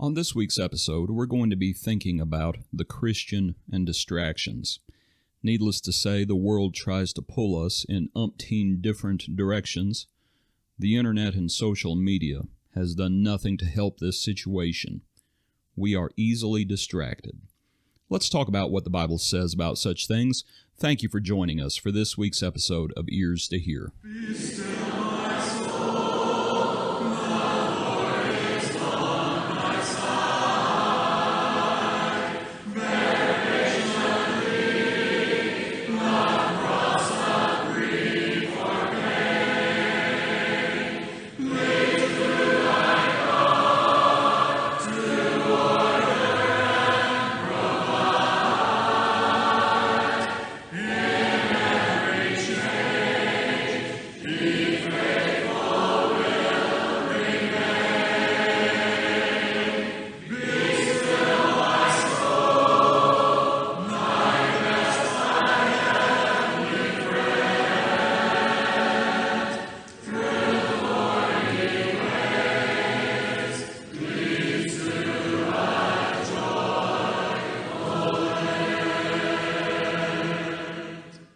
On this week's episode, we're going to be thinking about the Christian and distractions. Needless to say, the world tries to pull us in umpteen different directions. The internet and social media has done nothing to help this situation. We are easily distracted. Let's talk about what the Bible says about such things. Thank you for joining us for this week's episode of Ears to Hear. Be still, my soul, the Lord is on my side. Bear patiently the cross of grief or pain. Lead to thy God to order and provide. In every change, be faithful will remain. Be still, my soul, thy rest, thy heavenly friend. Through thorny ways, leads to thy joyful end.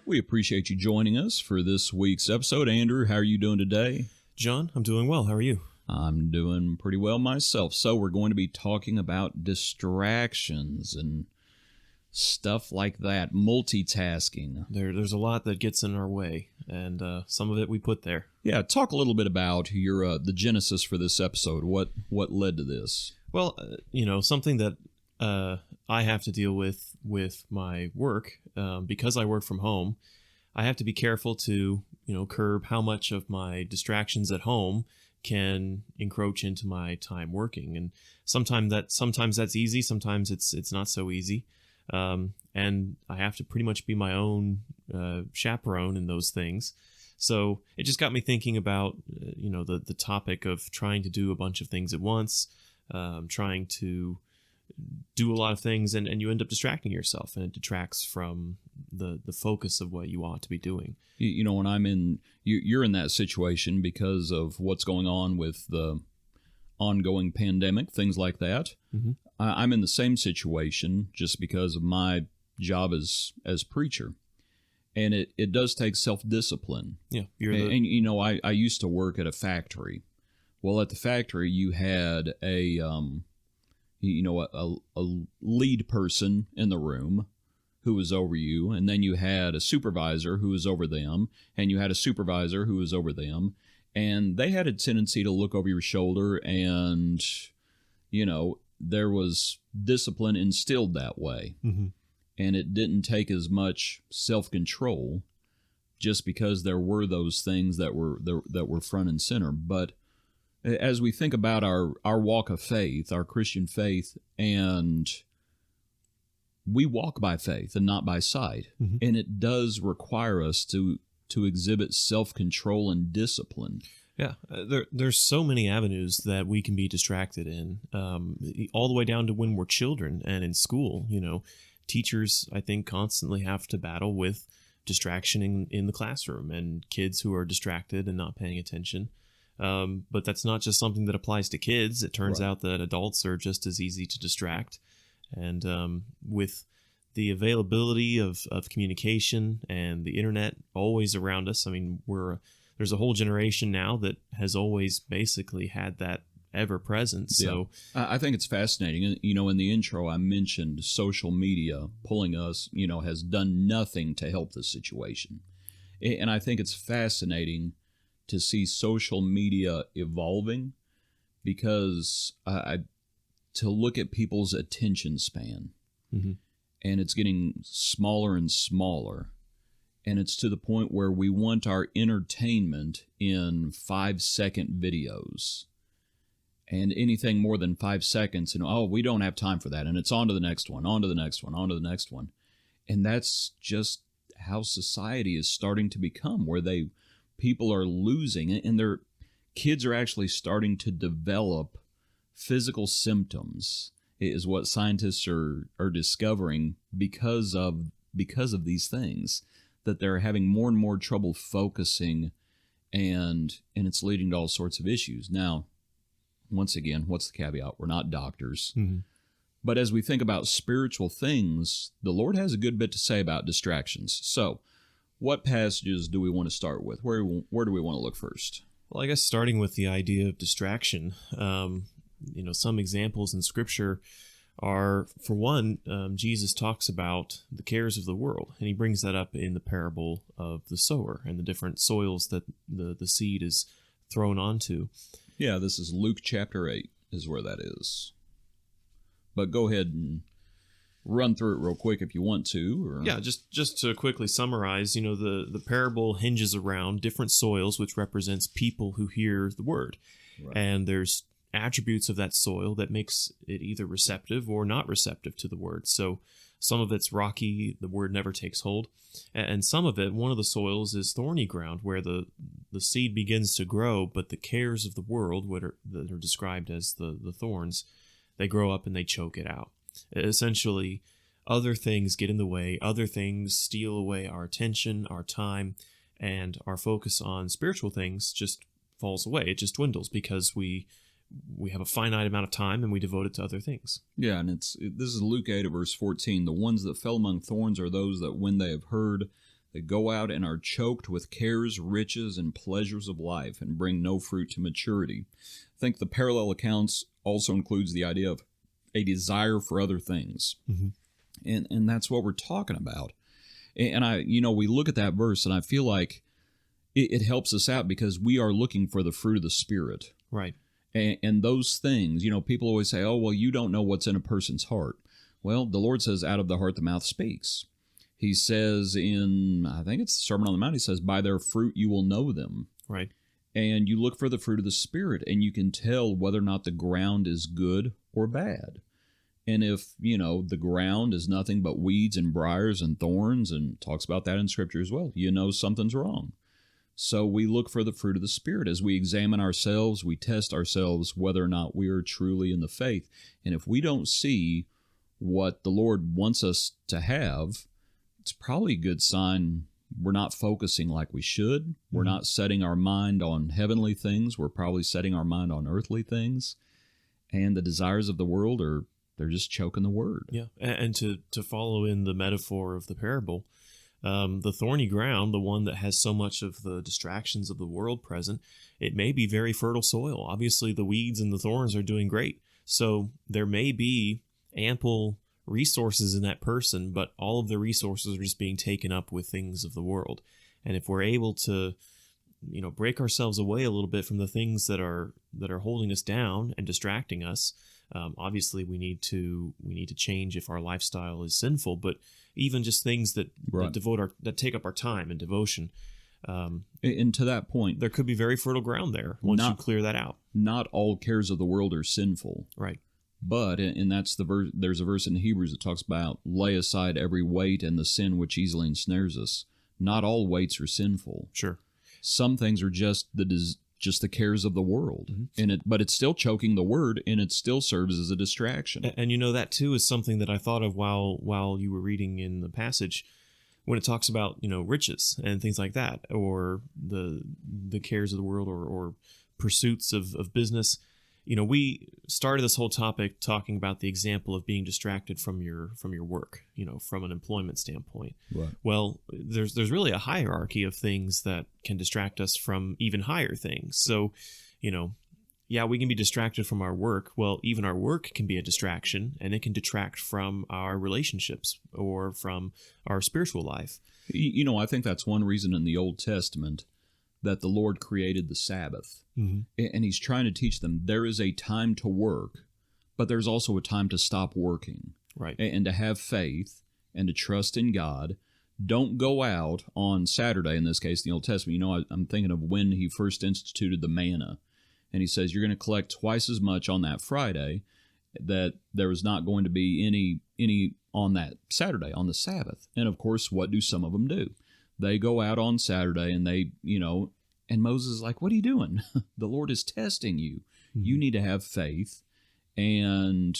We appreciate you joining us for this week's episode. Andrew, how are you doing today? John, I'm doing well. How are you? I'm doing pretty well myself. So we're going to be talking about distractions and stuff like that, multitasking. There's a lot that gets in our way, and some of it we put there. Yeah, talk a little bit about your the genesis for this episode. What led to this? Well, something that I have to deal with my work, because I work from home, I have to be careful to, curb how much of my distractions at home can encroach into my time working. And sometimes that's easy, sometimes it's not so easy. And I have to pretty much be my own chaperone in those things. So it just got me thinking about, the topic of trying to do a bunch of things at once, trying to do a lot of things, and you end up distracting yourself, and it detracts from the focus of what you ought to be doing. When you're in that situation because of what's going on with the ongoing pandemic, things like that. Mm-hmm. I'm in the same situation just because of my job as preacher. And it does take self-discipline. Yeah. I used to work at a factory. Well, at the factory, you had a lead person in the room who was over you, and then you had a supervisor who was over them, and you had a supervisor who was over them, and they had a tendency to look over your shoulder, and, there was discipline instilled that way. Mm-hmm. And it didn't take as much self-control just because there were those things that were front and center. But as we think about our walk of faith, our Christian faith, and we walk by faith and not by sight, Mm-hmm. and it does require us to exhibit self-control and discipline. Yeah, there's so many avenues that we can be distracted in, all the way down to when we're children and in school. Teachers, I think, constantly have to battle with distraction in the classroom and kids who are distracted and not paying attention. But that's not just something that applies to kids. It turns out that adults are just as easy to distract. And with the availability of communication and the internet always around us, I mean, there's a whole generation now that has always basically had that ever present. So I think it's fascinating. In the intro, I mentioned social media pulling us, has done nothing to help the situation. And I think it's fascinating to see social media evolving, because to look at people's attention span, Mm-hmm. and it's getting smaller and smaller, and it's to the point where we want our entertainment in 5-second videos, and anything more than 5 seconds, we don't have time for that, and it's on to the next one, on to the next one, on to the next one. And that's just how society is starting to become, where people are losing, and their kids are actually starting to develop physical symptoms, is what scientists are discovering because of these things, that they're having more and more trouble focusing, and it's leading to all sorts of issues. Now, once again, what's the caveat? We're not doctors. Mhm. But as we think about spiritual things, the Lord has a good bit to say about distractions. So, what passages do we want to start with? Where do we want to look first? Well, I guess starting with the idea of distraction, some examples in Scripture are, for one, Jesus talks about the cares of the world, and he brings that up in the parable of the sower and the different soils that the seed is thrown onto. Yeah, this is Luke chapter 8 is where that is. But go ahead and run through it real quick if you want to. Or... Yeah, just to quickly summarize, the parable hinges around different soils, which represents people who hear the word. Right. And there's attributes of that soil that makes it either receptive or not receptive to the word. So some of it's rocky, the word never takes hold. And some of it, one of the soils is thorny ground, where the seed begins to grow, but the cares of the world, that are described as the thorns, they grow up and they choke it out. Essentially, other things get in the way, other things steal away our attention, our time, and our focus on spiritual things just falls away. It just dwindles because we have a finite amount of time and we devote it to other things. Yeah, and this is Luke 8 verse 14. The ones that fell among thorns are those that when they have heard, they go out and are choked with cares, riches, and pleasures of life and bring no fruit to maturity. I think the parallel accounts also includes the idea of a desire for other things. Mm-hmm. And that's what we're talking about. And we look at that verse and I feel like it helps us out because we are looking for the fruit of the Spirit. Right. And those things, people always say, oh, well, you don't know what's in a person's heart. Well, the Lord says, out of the heart, the mouth speaks. He says I think it's the Sermon on the Mount, he says, by their fruit you will know them. Right. And you look for the fruit of the Spirit, and you can tell whether or not the ground is good or bad. And if, the ground is nothing but weeds and briars and thorns, and talks about that in Scripture as well, something's wrong. So we look for the fruit of the Spirit. As we examine ourselves, we test ourselves whether or not we are truly in the faith. And if we don't see what the Lord wants us to have, it's probably a good sign we're not focusing like we should. We're not setting our mind on heavenly things. We're probably setting our mind on earthly things. And the desires of the world they're just choking the word. Yeah, and to follow in the metaphor of the parable, the thorny ground, the one that has so much of the distractions of the world present, it may be very fertile soil. Obviously, the weeds and the thorns are doing great. So there may be ample resources in that person, but all of the resources are just being taken up with things of the world. And if we're able to, break ourselves away a little bit from the things that are holding us down and distracting us, obviously we need to change if our lifestyle is sinful. But even just things that that take up our time and devotion. And to that point, there could be very fertile ground there once you clear that out. Not all cares of the world are sinful. Right. But, and that's the verse, there's a verse in Hebrews that talks about lay aside every weight and the sin which easily ensnares us. Not all weights are sinful. Sure. Some things are just the cares of the world. Mm-hmm. But it's still choking the word, and it still serves as a distraction. And that too is something that I thought of while you were reading in the passage, when it talks about, riches and things like that, or the cares of the world, or pursuits of business. We started this whole topic talking about the example of being distracted from your work, from an employment standpoint. Right. Well, there's really a hierarchy of things that can distract us from even higher things. So, we can be distracted from our work. Well, even our work can be a distraction, and it can detract from our relationships or from our spiritual life. I think that's one reason in the Old Testament that the Lord created the Sabbath. Mm-hmm. And he's trying to teach them there is a time to work, but there's also a time to stop working. Right. And to have faith and to trust in God. Don't go out on Saturday, in this case, the Old Testament. I'm thinking of when he first instituted the manna. And he says you're going to collect twice as much on that Friday, that there is not going to be any on that Saturday, on the Sabbath. And of course, what do some of them do? They go out on Saturday and they, and Moses is like, what are you doing? The Lord is testing you. Mm-hmm. You need to have faith and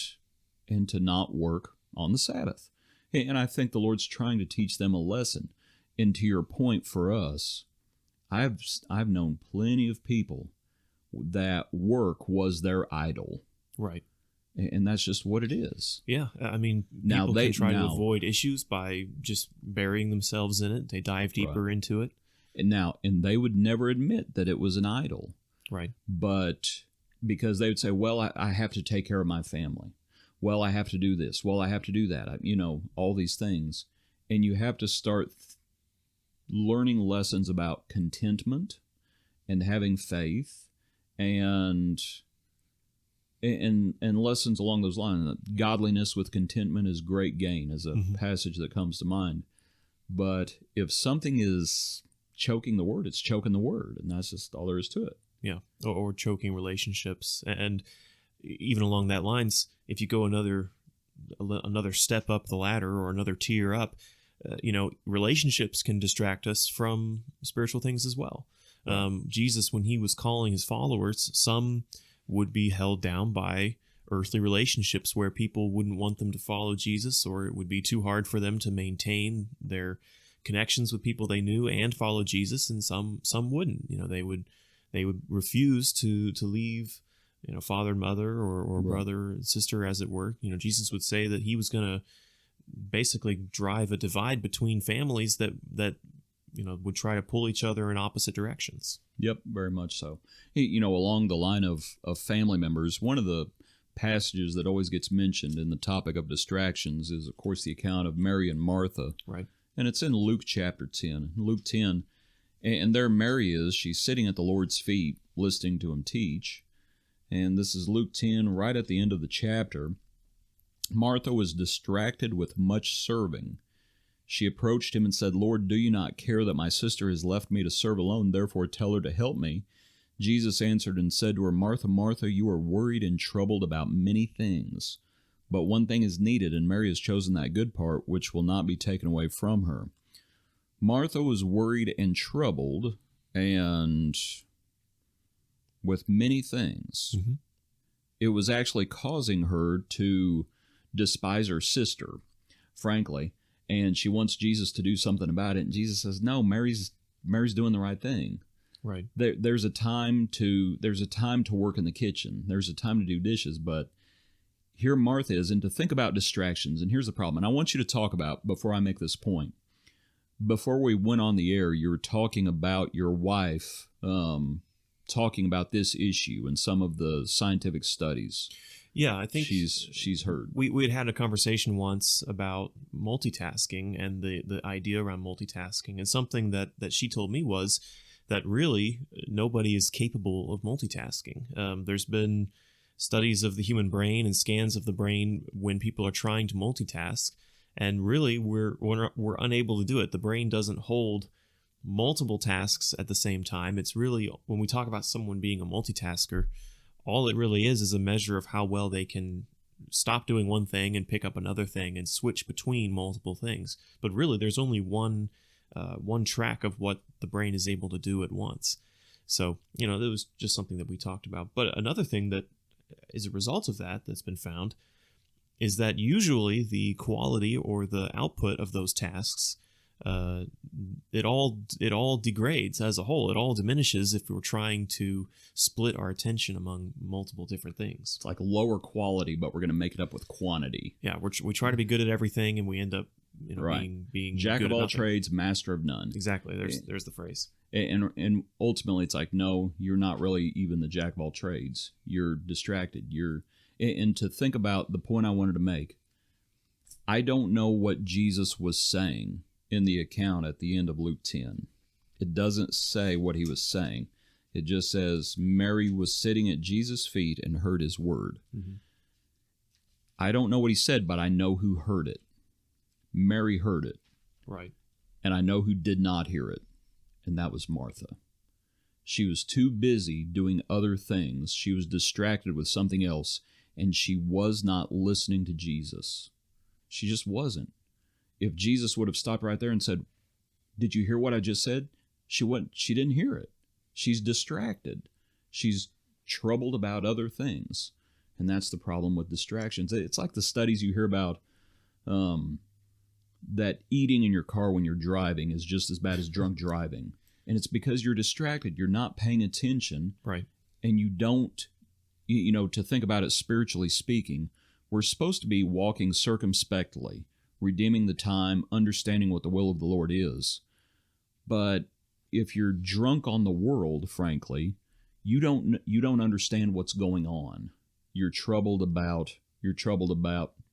to not work on the Sabbath. And I think the Lord's trying to teach them a lesson. And to your point for us, I've known plenty of people that work was their idol. Right. And that's just what it is. Yeah, I mean, Now people they- can try to now- avoid issues by just burying themselves in it. They dive deeper into it. And they would never admit that it was an idol. Right. But because they would say, well, I have to take care of my family. Well, I have to do this. Well, I have to do that. All these things. And you have to start learning lessons about contentment and having faith and lessons along those lines. Godliness with contentment is great gain, is a passage that comes to mind. But if something is choking the word, it's choking the word, and that's just all there is to it. Yeah, or choking relationships, and even along that lines, if you go another step up the ladder or another tier up, relationships can distract us from spiritual things as well. Jesus, when he was calling his followers, some would be held down by earthly relationships where people wouldn't want them to follow Jesus, or it would be too hard for them to maintain their connections with people they knew and follow Jesus, and some wouldn't. They would refuse to leave, father and mother or brother and sister, as it were. Jesus would say that he was going to basically drive a divide between families that would try to pull each other in opposite directions. Yep, very much so. Along the line of family members, one of the passages that always gets mentioned in the topic of distractions is, of course, the account of Mary and Martha. Right. And it's in Luke chapter 10. Luke 10. And there Mary is. She's sitting at the Lord's feet, listening to him teach. And this is Luke 10, right at the end of the chapter. Martha was distracted with much serving. She approached him and said, Lord, do you not care that my sister has left me to serve alone? Therefore tell her to help me. Jesus answered and said to her, Martha, Martha, you are worried and troubled about many things. But one thing is needed, and Mary has chosen that good part, which will not be taken away from her. Martha was worried and troubled, and with many things. Mm-hmm. It was actually causing her to despise her sister, frankly, and she wants Jesus to do something about it. And Jesus says, no, Mary's doing the right thing. Right. There's a time to work in the kitchen. There's a time to do dishes, but here Martha is, and to think about distractions. And here's the problem. And I want you to talk about, before I make this point, before we went on the air, you were talking about your wife talking about this issue and some of the scientific studies. Yeah, I think she's heard. We had a conversation once about multitasking and the idea around multitasking, and something that she told me was that really nobody is capable of multitasking. There's been studies of the human brain and scans of the brain when people are trying to multitask, and really we're unable to do it. The brain doesn't hold multiple tasks at the same time. It's really, when we talk about someone being a multitasker, all it really is a measure of how well they can stop doing one thing and pick up another thing and switch between multiple things. But really, there's only one track of what the brain is able to do at once. So, that was just something that we talked about. But another thing that is a result of that's been found is that usually the quality or the output of those tasks, it all degrades as a whole. It all diminishes if we're trying to split our attention among multiple different things. It's like lower quality, but we're going to make it up with quantity. Yeah, we try to be good at everything, and we end up right. being jack good of at all nothing. trades, master of none. Exactly. There's the phrase. And ultimately, it's like, no, you're not really even the jack of all trades. You're distracted. And to think about the point I wanted to make, I don't know what Jesus was saying in the account at the end of Luke 10. It doesn't say what he was saying. It just says Mary was sitting at Jesus' feet and heard his word. Mm-hmm. I don't know what he said, but I know who heard it. Mary heard it. Right. And I know who did not hear it, and that was Martha. She was too busy doing other things. She was distracted with something else, and she was not listening to Jesus. She just wasn't. If Jesus would have stopped right there and said, did you hear what I just said? She didn't hear it. She's distracted. She's troubled about other things. And that's the problem with distractions. It's like the studies you hear about, that eating in your car when you're driving is just as bad as drunk driving. And it's because you're distracted. You're not paying attention. Right. and you don't, to think about it spiritually speaking, we're supposed to be walking circumspectly, redeeming the time, understanding what the will of the Lord is. But if you're drunk on the world, frankly, you don't understand what's going on. You're troubled about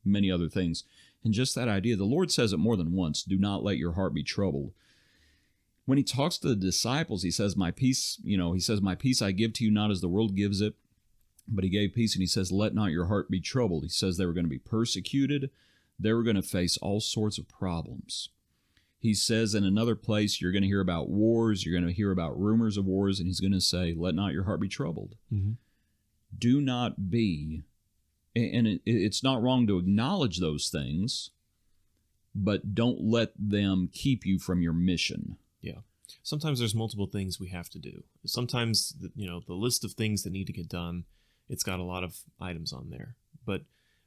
many other things. And just that idea, the Lord says it more than once, do not let your heart be troubled. When he talks to the disciples, he says, my peace I give to you, not as the world gives it, but he gave peace, and he says, let not your heart be troubled. He says they were going to be persecuted. They were going to face all sorts of problems. He says in another place, you're going to hear about wars, you're going to hear about rumors of wars, and he's going to say, let not your heart be troubled. Mm-hmm. Do not be, and it's not wrong to acknowledge those things, but don't let them keep you from your mission. Yeah. Sometimes there's multiple things we have to do. Sometimes, the list of things that need to get done, it's got a lot of items on there. But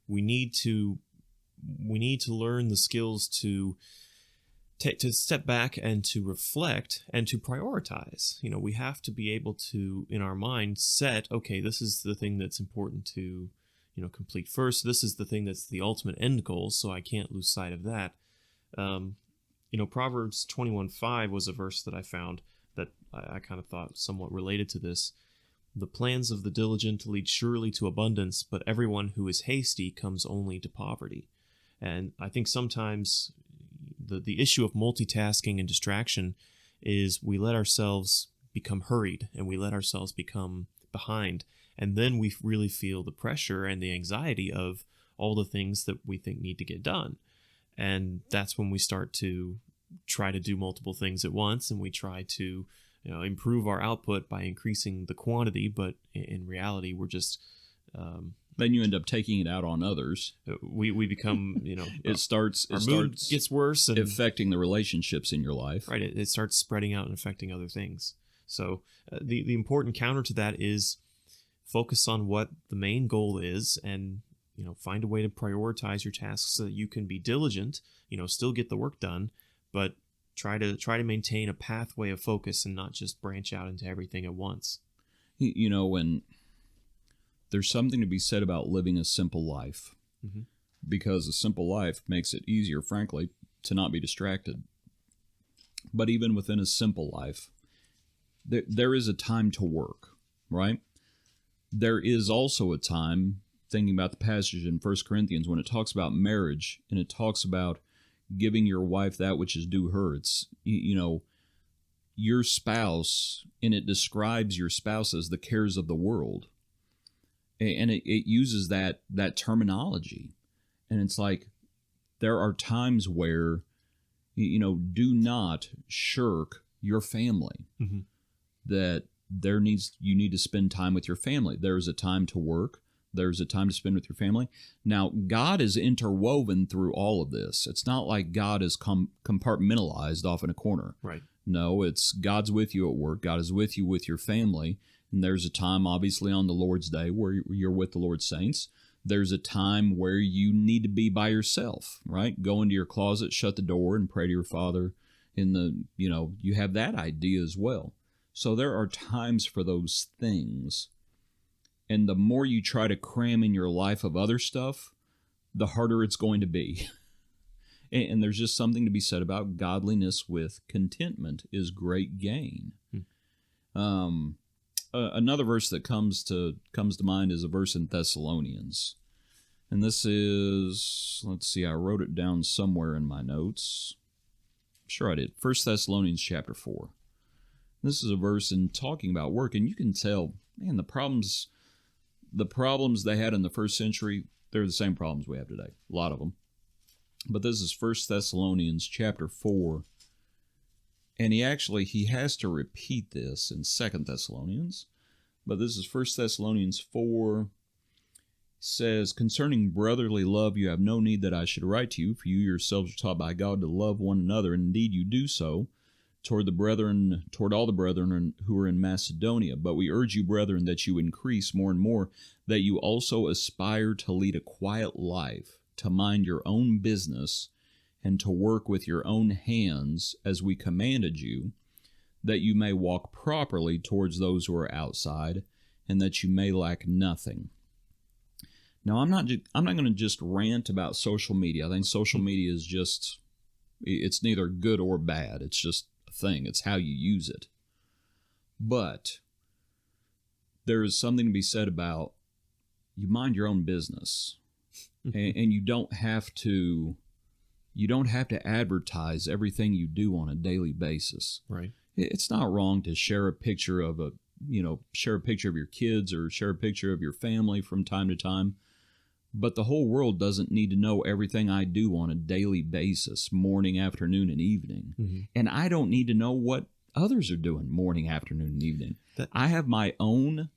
we need to learn the skills to step back and to reflect and to prioritize. We have to be able to, in our mind, set, okay, this is the thing that's important to, complete first. This is the thing that's the ultimate end goal, so I can't lose sight of that. Proverbs 21:5 was a verse that I found that I kind of thought somewhat related to this. The plans of the diligent lead surely to abundance, but everyone who is hasty comes only to poverty. And I think sometimes the issue of multitasking and distraction is we let ourselves become hurried and we let ourselves become behind. And then we really feel the pressure and the anxiety of all the things that we think need to get done. And that's when we start to try to do multiple things at once, and we try to improve our output by increasing the quantity, but in reality, we're just... then you end up taking it out on others. We become, our mood gets worse, and affecting the relationships in your life. Right, it starts spreading out and affecting other things. So the important counter to that is focus on what the main goal is, and find a way to prioritize your tasks so that you can be diligent, still get the work done, but try to maintain a pathway of focus and not just branch out into everything at once. When there's something to be said about living a simple life, mm-hmm. because a simple life makes it easier, frankly, to not be distracted. But even within a simple life, there is a time to work, right? There is also a time, thinking about the passage in 1 Corinthians, when it talks about marriage and it talks about giving your wife that which is due her. It's, your spouse, and it describes your spouse as the cares of the world. And it uses that terminology. And it's like, there are times where, do not shirk your family. Mm-hmm. That you need to spend time with your family. There's a time to work. There's a time to spend with your family. Now, God is interwoven through all of this. It's not like God is compartmentalized off in a corner. Right. No, it's God's with you at work. God is with you with your family. And there's a time, obviously, on the Lord's Day where you're with the Lord's saints. There's a time where you need to be by yourself, right? Go into your closet, shut the door, and pray to your Father. You have that idea as well. So there are times for those things. And the more you try to cram in your life of other stuff, the harder it's going to be. And there's just something to be said about godliness with contentment is great gain. Another verse that comes to mind is a verse in Thessalonians. And this is, I wrote it down somewhere in my notes. I'm sure I did. 1 Thessalonians chapter 4. This is a verse in talking about work, and you can tell, man, the problems they had in the first century, they're the same problems we have today. A lot of them. But this is 1 Thessalonians chapter 4. And he has to repeat this in 2 Thessalonians. But this is 1 Thessalonians 4. It says, concerning brotherly love, you have no need that I should write to you, for you yourselves are taught by God to love one another, and indeed you do so toward all the brethren who are in Macedonia. But we urge you, brethren, that you increase more and more, that you also aspire to lead a quiet life, to mind your own business, and to work with your own hands as we commanded you, that you may walk properly towards those who are outside, and that you may lack nothing. Now, I'm not going to just rant about social media. I think social media is just, it's neither good or bad. It's just a thing. It's how you use it. But there is something to be said about you mind your own business, and you don't have to advertise everything you do on a daily basis. Right. It's not wrong to share a picture of your kids or share a picture of your family from time to time. But the whole world doesn't need to know everything I do on a daily basis, morning, afternoon, and evening. Mm-hmm. And I don't need to know what others are doing morning, afternoon, and evening. I have my own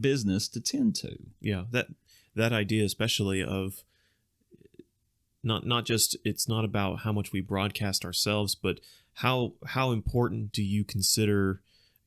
business to tend to. Yeah, that idea especially of not just, it's not about how much we broadcast ourselves, but how important do you consider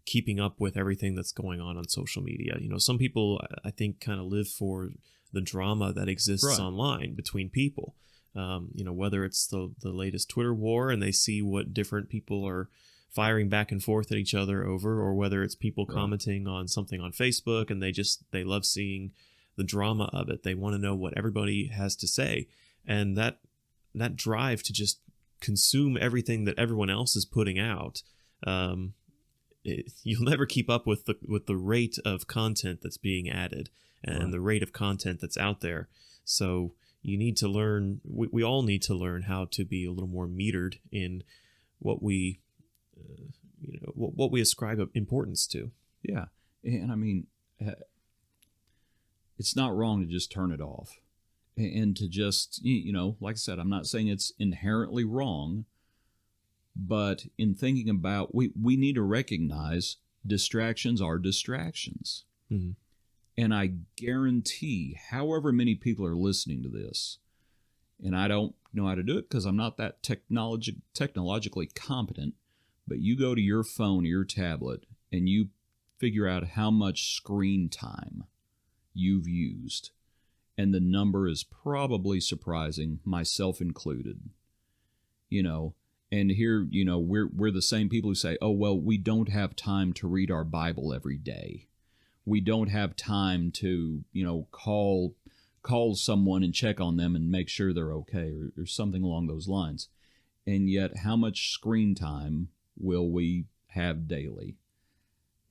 keeping up with everything that's going on social media? Some people, I think, kind of live for the drama that exists Right. online between people. Whether it's the latest Twitter war and they see what different people are firing back and forth at each other over, or whether it's people Right. commenting on something on Facebook and they love seeing the drama of it. They want to know what everybody has to say. And that drive to just consume everything that everyone else is putting out, you'll never keep up with the rate of content that's being added and Right. the rate of content that's out there. So you need to learn. We all need to learn how to be a little more metered in what we, what we ascribe importance to. Yeah. And I mean, it's not wrong to just turn it off and to just, like I said, I'm not saying it's inherently wrong, but in thinking about, we need to recognize distractions are distractions. Mm-hmm. And I guarantee, however many people are listening to this, and I don't know how to do it because I'm not that technologically competent, but you go to your phone or your tablet and you figure out how much screen time you've used. And the number is probably surprising, myself included. And here, we're the same people who say, oh, well, we don't have time to read our Bible every day. We don't have time to, call someone and check on them and make sure they're okay, or something along those lines. And yet, how much screen time will we have daily?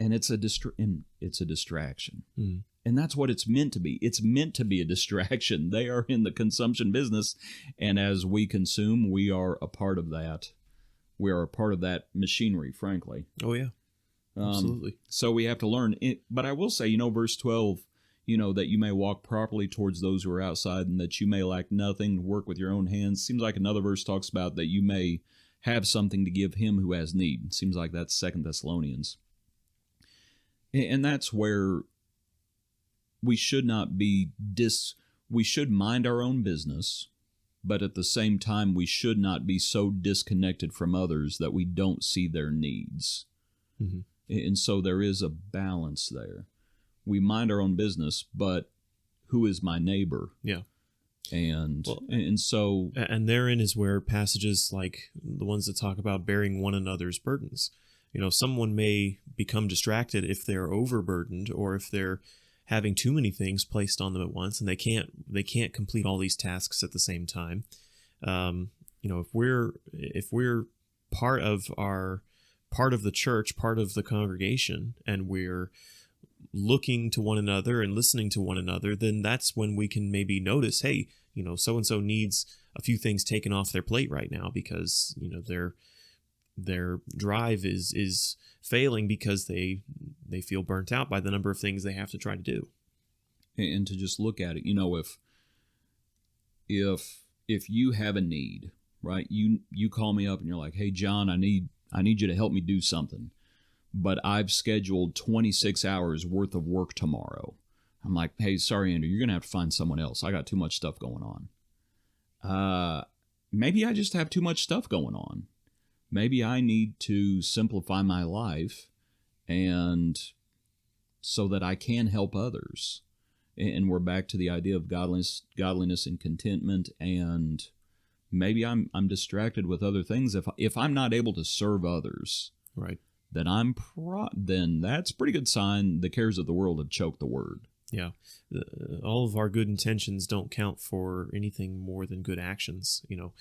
And it's a distraction. Mm-hmm. And that's what it's meant to be. It's meant to be a distraction. They are in the consumption business, and as we consume, we are a part of that. We are a part of that machinery, frankly. Oh yeah, absolutely. So we have to learn it. But I will say, verse 12, that you may walk properly towards those who are outside, and that you may lack nothing, work with your own hands. Seems like another verse talks about that you may have something to give him who has need. Seems like that's 2 Thessalonians. And that's where we should not be we should mind our own business, but at the same time, we should not be so disconnected from others that we don't see their needs. Mm-hmm. And so there is a balance there. We mind our own business, but who is my neighbor? Yeah. And therein is where passages like the ones that talk about bearing one another's burdens. Someone may become distracted if they're overburdened, or if they're having too many things placed on them at once, and they can't complete all these tasks at the same time. If we're part of the church, part of the congregation, and we're looking to one another and listening to one another, then that's when we can maybe notice, hey, so-and-so needs a few things taken off their plate right now because, their drive is failing because they feel burnt out by the number of things they have to try to do. And to just look at it, if you have a need, right? You call me up and you're like, hey, John, I need you to help me do something, but I've scheduled 26 hours worth of work tomorrow. I'm like, hey, sorry, Andrew, you're going to have to find someone else. I got too much stuff going on. Maybe I just have too much stuff going on. Maybe I need to simplify my life and so that I can help others. And we're back to the idea of godliness and contentment. And maybe I'm distracted with other things. If I'm not able to serve others, right, then that's a pretty good sign the cares of the world have choked the word. Yeah. All of our good intentions don't count for anything more than good actions. You know,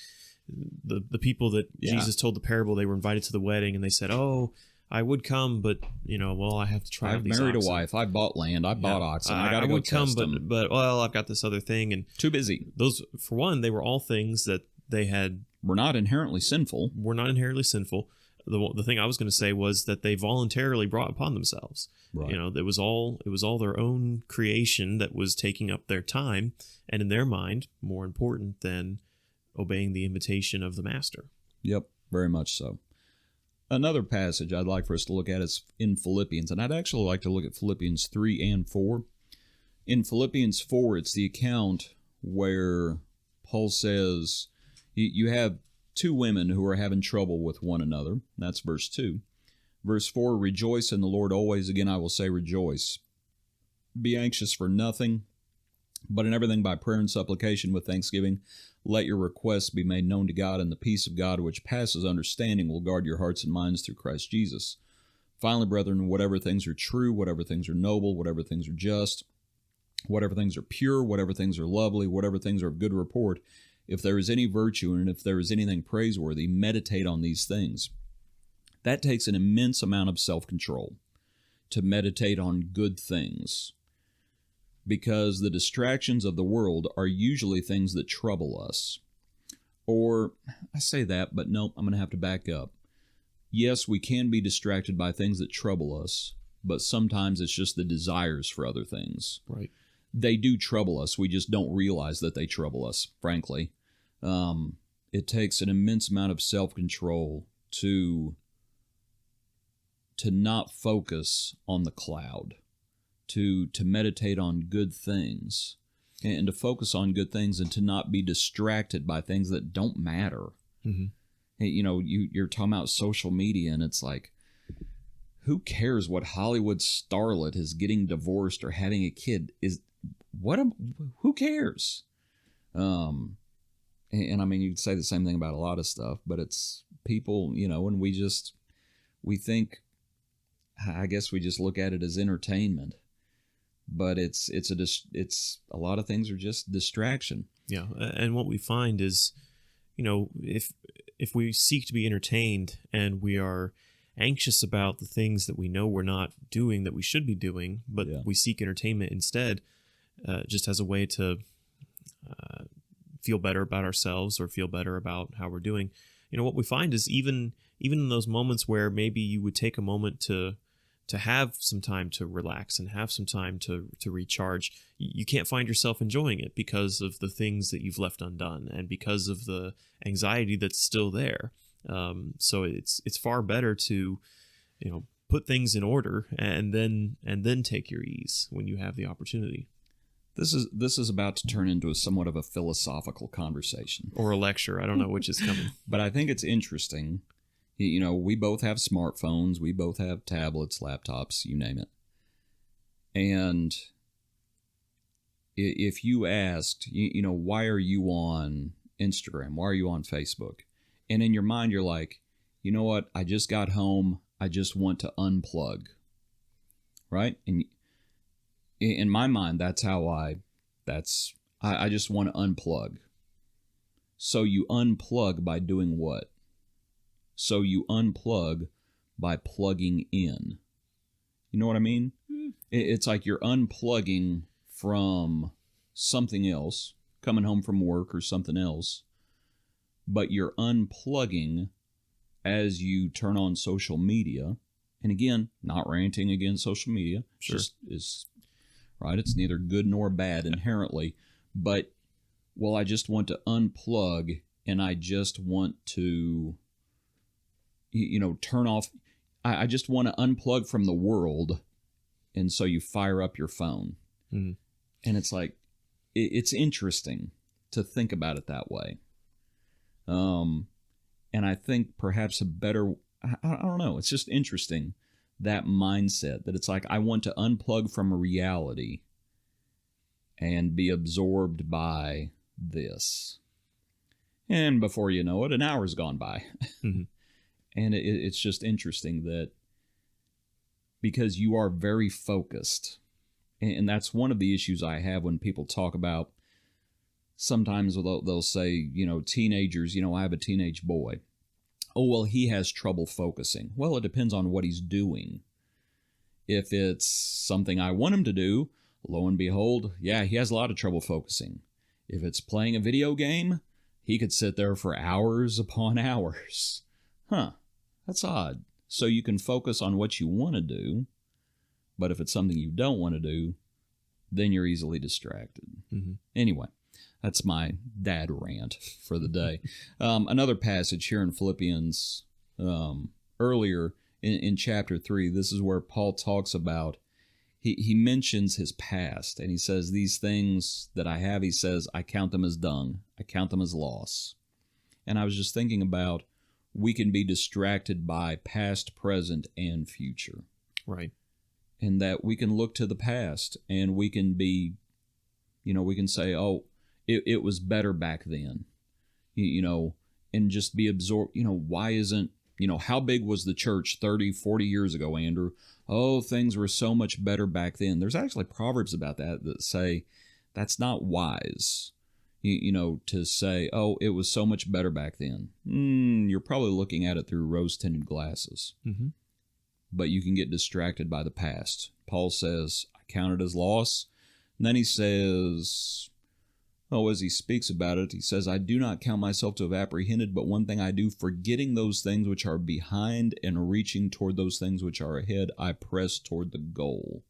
the people that Jesus told the parable, they were invited to the wedding and they said, "Oh, I would come, but well, I have to try. I've married a wife. I bought land. I bought oxen. I got to go would come, test them. but well, I've got this other thing." And Too busy. those, for one, they were all things that they had We're not inherently sinful. were not inherently sinful. The thing I was going to say was that they voluntarily brought upon themselves. Right. You know, it was all their own creation that was taking up their time, and in their mind, more important than obeying the invitation of the master. Yep, very much so. Another passage I'd like for us to look at is in Philippians, and I'd actually like to look at Philippians 3 and 4. In Philippians 4, it's the account where Paul says, you have two women who are having trouble with one another. That's verse 2. Verse 4, rejoice in the Lord always. Again, I will say rejoice. Be anxious for nothing, but in everything by prayer and supplication with thanksgiving, let your requests be made known to God, and the peace of God, which passes understanding, will guard your hearts and minds through Christ Jesus. Finally, brethren, whatever things are true, whatever things are noble, whatever things are just, whatever things are pure, whatever things are lovely, whatever things are of good report, if there is any virtue and if there is anything praiseworthy, meditate on these things. That takes an immense amount of self-control, to meditate on good things, because the distractions of the world are usually things that trouble us. Or, I say that, but nope, I'm going to have to back up. Yes, we can be distracted by things that trouble us, but sometimes it's just the desires for other things. Right. They do trouble us. We just don't realize that they trouble us, frankly. It takes an immense amount of self-control to not focus on the cloud, to meditate on good things, and to focus on good things, and to not be distracted by things that don't matter. Mm-hmm. Hey, you're talking about social media, and it's like, who cares what Hollywood starlet is getting divorced or having a kid? Who cares? And I mean, you could say the same thing about a lot of stuff, but it's people, and we think, I guess we just look at it as entertainment, but it's a lot of things are just distraction. Yeah. And what we find is, if we seek to be entertained and we are anxious about the things that we know we're not doing that we should be doing, but we seek entertainment instead, just as a way to feel better about ourselves or feel better about how we're doing. What we find is even in those moments where maybe you would take a moment to have some time to relax and have some time to recharge, you can't find yourself enjoying it because of the things that you've left undone and because of the anxiety that's still there. So it's far better to, put things in order and then take your ease when you have the opportunity. This is about to turn into somewhat of a philosophical conversation. Or a lecture. I don't know which is coming. But I think it's interesting. We both have smartphones. We both have tablets, laptops, you name it. And if you asked, why are you on Instagram? Why are you on Facebook? And in your mind, you're like, you know what? I just got home. I just want to unplug. Right? And in my mind, that's how I just want to unplug. So you unplug by doing what? So you unplug by plugging in. You know what I mean? It's like you're unplugging from something else, coming home from work or something else, but you're unplugging as you turn on social media. And again, not ranting against social media. Sure. It's right. It's neither good nor bad inherently, but I just want to unplug, and I just want to, turn off. I just want to unplug from the world, and so you fire up your phone. Mm-hmm. And it's like, it's interesting to think about it that way. And I think perhaps I don't know, it's just interesting, that mindset that it's like, I want to unplug from a reality and be absorbed by this. And before you know it, an hour's gone by. Mm-hmm. And it's just interesting that because you are very focused. And that's one of the issues I have when people talk about, sometimes they'll say, teenagers, I have a teenage boy. Oh, well, he has trouble focusing. Well, it depends on what he's doing. If it's something I want him to do, lo and behold, yeah, he has a lot of trouble focusing. If it's playing a video game, he could sit there for hours upon hours. That's odd. So you can focus on what you want to do, but if it's something you don't want to do, then you're easily distracted. Mm-hmm. Anyway, that's my dad rant for the day. Another passage here in Philippians, earlier in chapter 3, this is where Paul talks about, he mentions his past, and he says, these things that I have, he says, I count them as dung. I count them as loss. And I was just thinking about, we can be distracted by past, present, and future. Right. And that we can look to the past, and we can be, we can say, oh, it was better back then, and just be absorbed. Why isn't, how big was the church 30, 40 years ago, Andrew? Oh, things were so much better back then. There's actually proverbs about that say that's not wise, to say, oh, it was so much better back then. You're probably looking at it through rose-tinted glasses. Mm-hmm. But you can get distracted by the past. Paul says, I count it as loss. And then he says, as he speaks about it, he says, I do not count myself to have apprehended, but one thing I do, forgetting those things which are behind and reaching toward those things which are ahead, I press toward the goal.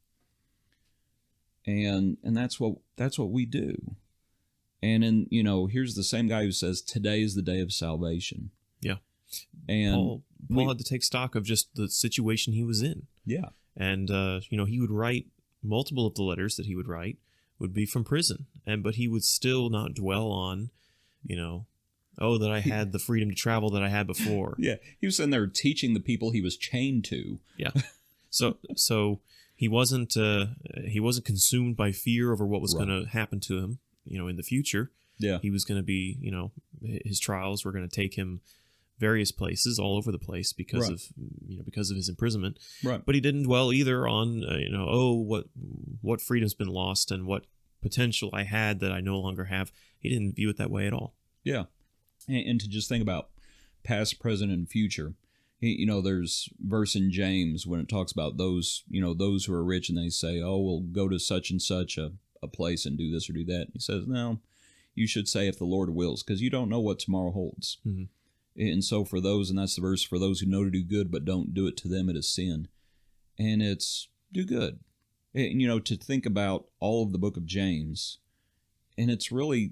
And that's what we do. And then, here's the same guy who says, today is the day of salvation. Yeah. And Paul had to take stock of just the situation he was in. Yeah. And, he would write, multiple of the letters that he would write would be from prison. But he would still not dwell on, that I had the freedom to travel that I had before. Yeah. He was sitting there teaching the people he was chained to. Yeah. So he wasn't consumed by fear over what was going to happen to him, in the future. Yeah. He was going to be, his trials were going to take him various places all over the place because of his imprisonment. Right. But he didn't dwell either on what freedom's been lost and what potential I had that I no longer have. He didn't view it that way at all. Yeah. And to just think about past, present, and future. There's verse in James when it talks about those who are rich, and they say, oh, we'll go to such and such a place and do this or do that. He says, no, you should say if the Lord wills, because you don't know what tomorrow holds. Mm-hmm. And so for those, and that's the verse, for those who know to do good but don't do it, to them it is sin. And it's do good. And, to think about all of the book of James, and it really,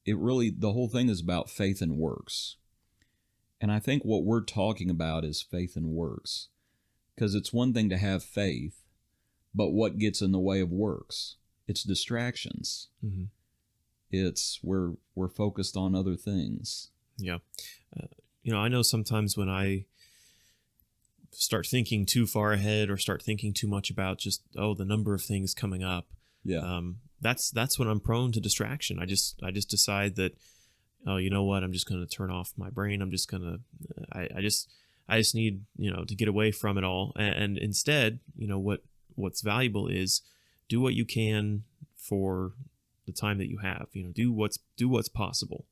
the whole thing is about faith and works. And I think what we're talking about is faith and works. Because it's one thing to have faith, but what gets in the way of works? It's distractions. Mm-hmm. It's we're focused on other things. Yeah. I know sometimes when I start thinking too far ahead or start thinking too much about just, the number of things coming up. Yeah. That's when I'm prone to distraction. I just decide that, you know what, I'm just going to turn off my brain. I'm just going to, I just need, to get away from it all. And instead, what's valuable is do what you can for the time that you have, do what's possible.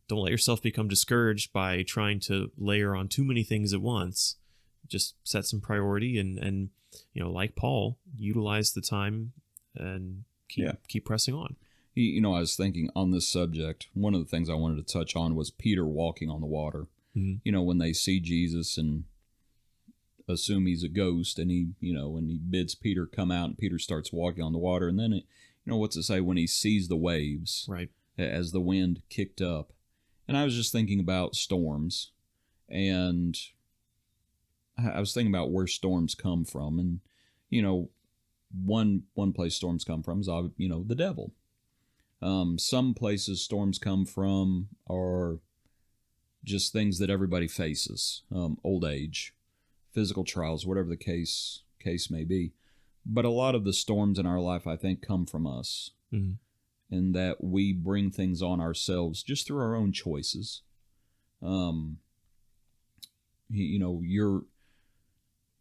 Don't let yourself become discouraged by trying to layer on too many things at once. Just set some priority and like Paul, utilize the time and keep pressing on. I was thinking on this subject, one of the things I wanted to touch on was Peter walking on the water. Mm-hmm. When they see Jesus and assume he's a ghost, and he bids Peter come out, and Peter starts walking on the water. And then, what's it say when he sees the waves, right, as the wind kicked up? And I was just thinking about storms, and I was thinking about where storms come from. And, one place storms come from is, the devil. Some places storms come from are just things that everybody faces, old age, physical trials, whatever the case may be. But a lot of the storms in our life, I think, come from us. Mm-hmm. And that we bring things on ourselves just through our own choices. You're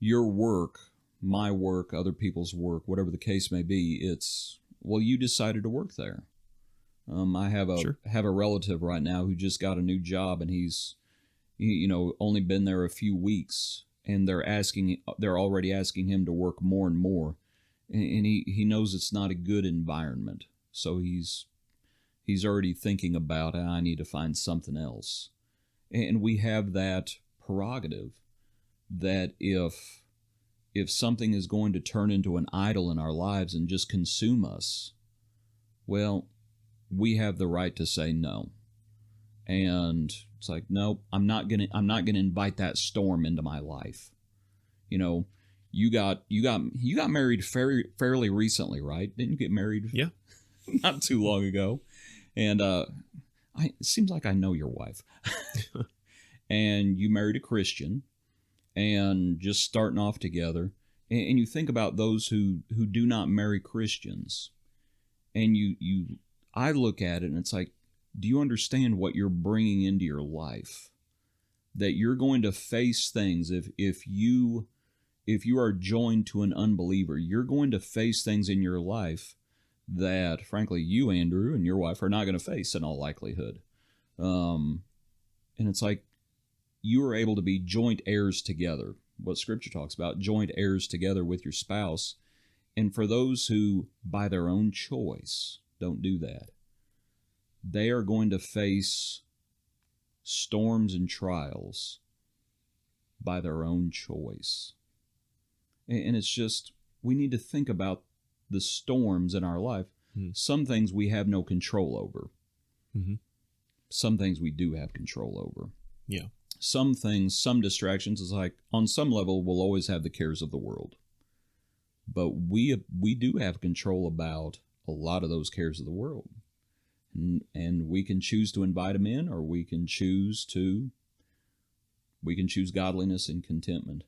your work, my work, other people's work, whatever the case may be, it's, well, you decided to work there. I have a relative right now who just got a new job, and he's only been there a few weeks, and they're already asking him to work more and more, and he knows it's not a good environment, so he's already thinking about, I need to find something else. And we have that prerogative that if something is going to turn into an idol in our lives and just consume us, well, we have the right to say no. And it's like, nope, I'm not gonna invite that storm into my life. You got married fairly recently, right? Didn't you get married? Yeah, not too long ago. And it seems like I know your wife. And you married a Christian, and just starting off together. And you think about those who do not marry Christians, and I look at it and it's like, do you understand what you're bringing into your life? That you're going to face things if you are joined to an unbeliever, you're going to face things in your life that, frankly, you, Andrew, and your wife are not going to face in all likelihood. And it's like, you are able to be joint heirs together. What Scripture talks about, joint heirs together with your spouse. And for those who, by their own choice, don't do that, they are going to face storms and trials by their own choice. And it's just, we need to think about the storms in our life. Mm-hmm. Some things we have no control over. Mm-hmm. Some things we do have control over. Yeah. Some things, some distractions, is like, on some level, we'll always have the cares of the world. But we do have control about a lot of those cares of the world. And we can choose to invite them in, or we can choose godliness and contentment.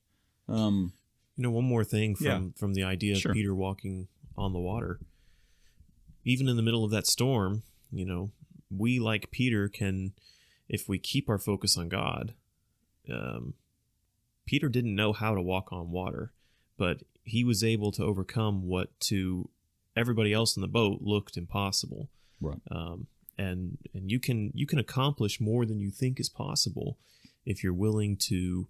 One more thing from the idea of Peter walking on the water. Even in the middle of that storm, we, like Peter, can, if we keep our focus on God, Peter didn't know how to walk on water, but he was able to overcome what to everybody else in the boat looked impossible. Right. And you can accomplish more than you think is possible if you're willing to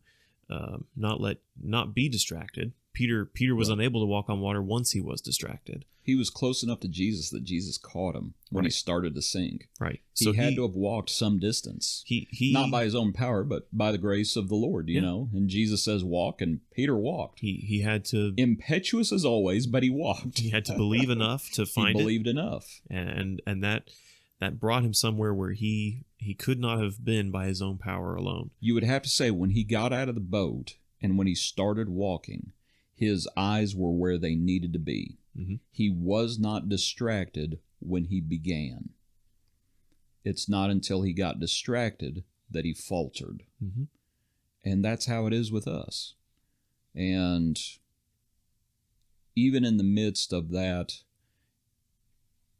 not be distracted. Peter was unable to walk on water once he was distracted. He was close enough to Jesus that Jesus caught him when he started to sink. Right. So he had to have walked some distance. He not by his own power, but by the grace of the Lord, you know. And Jesus says walk, and Peter walked. He had to, impetuous as always, but he walked. He had to believe enough to find it. He believed enough. And that brought him somewhere where he could not have been by his own power alone. You would have to say, when he got out of the boat and when he started walking, his eyes were where they needed to be. Mm-hmm. He was not distracted when he began. It's not until he got distracted that he faltered. Mm-hmm. And that's how it is with us. And even in the midst of that,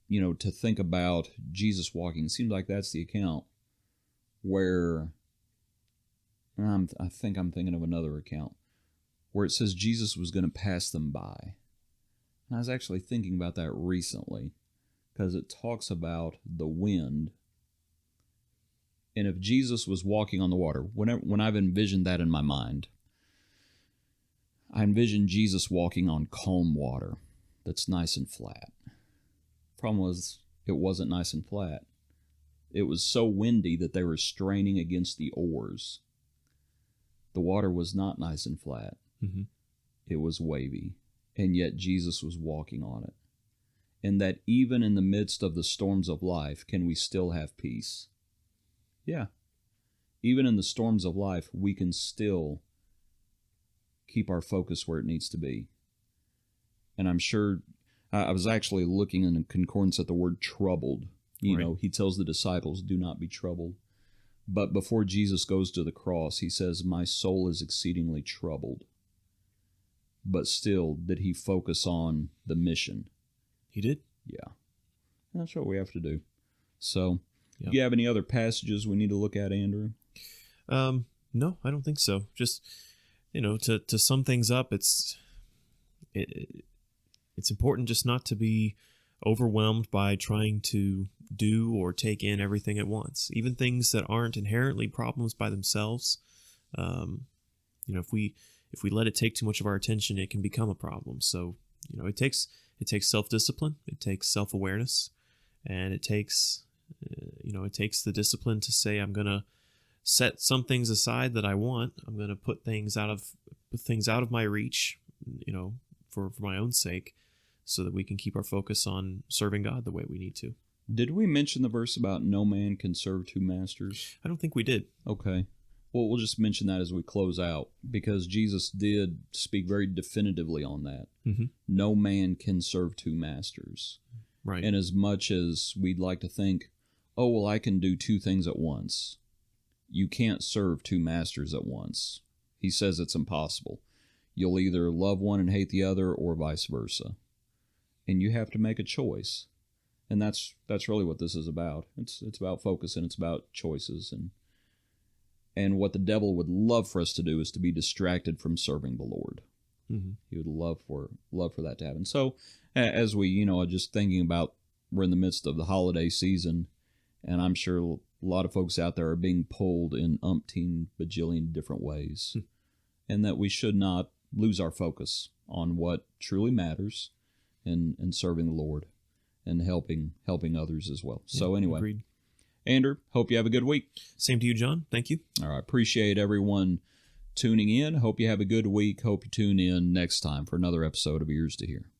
to think about Jesus walking, it seems like that's the account where, I think I'm thinking of another account, where it says Jesus was going to pass them by. And I was actually thinking about that recently, because it talks about the wind. And if Jesus was walking on the water, when I've envisioned that in my mind, I envisioned Jesus walking on calm water that's nice and flat. Problem was, it wasn't nice and flat. It was so windy that they were straining against the oars. The water was not nice and flat. Mm-hmm. It was wavy, and yet Jesus was walking on it. And that even in the midst of the storms of life, can we still have peace? Yeah. Even in the storms of life, we can still keep our focus where it needs to be. And I'm sure, I was actually looking in a concordance at the word troubled. He tells the disciples, do not be troubled. But before Jesus goes to the cross, he says, my soul is exceedingly troubled. But still, did he focus on the mission? He did. Yeah. That's what we have to do. So, do you have any other passages we need to look at, Andrew? No, I don't think so. Just to sum things up, it's important just not to be overwhelmed by trying to do or take in everything at once, even things that aren't inherently problems by themselves. If we let it take too much of our attention, it can become a problem. So it takes self-discipline, it takes self-awareness, and it takes the discipline to say, I'm gonna set some things aside that I want. I'm gonna put things out of my reach, for my own sake, so that we can keep our focus on serving God the way we need to. Did we mention the verse about no man can serve two masters? I don't think we did. Okay. Well, we'll just mention that as we close out, because Jesus did speak very definitively on that. Mm-hmm. No man can serve two masters. Right. And as much as we'd like to think, oh, well, I can do two things at once, you can't serve two masters at once. He says it's impossible. You'll either love one and hate the other, or vice versa. And you have to make a choice. And that's really what this is about. It's about focus, and it's about choices. And what the devil would love for us to do is to be distracted from serving the Lord. Mm-hmm. He would love for that to happen. So as we, just thinking about, we're in the midst of the holiday season, and I'm sure a lot of folks out there are being pulled in umpteen bajillion different ways, and that we should not lose our focus on what truly matters in serving the Lord and helping others as well. Yeah, so anyway, agreed. Andrew, hope you have a good week. Same to you, John. Thank you. All right. Appreciate everyone tuning in. Hope you have a good week. Hope you tune in next time for another episode of Ears to Hear.